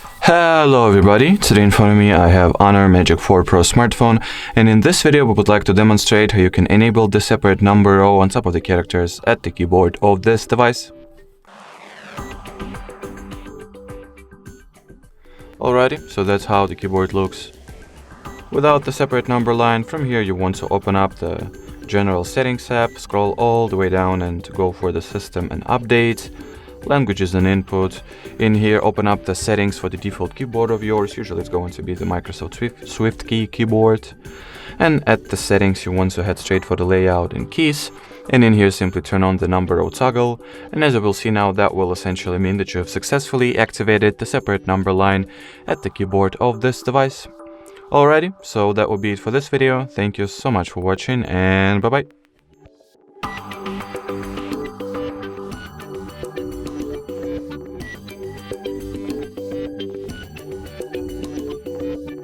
Hello everybody, today in front of me I have Honor Magic 4 Pro smartphone, and in this video we would like to demonstrate how you can enable the separate number row on top of the characters at the keyboard of this device. Alrighty, so that's how the keyboard looks without the separate number line. From here you want to open up the General Settings app, scroll all the way down and go for the System and Updates. Languages and input. In here, open up the settings for the default keyboard of yours. Usually it's going to be the Microsoft Swift key keyboard. And at the settings, you want to head straight for the layout and keys. And in here, simply turn on the number row toggle. And as you will see now, that will essentially mean that you have successfully activated the separate number line at the keyboard of this device. Alrighty, so that will be it for this video. Thank you so much for watching and bye-bye.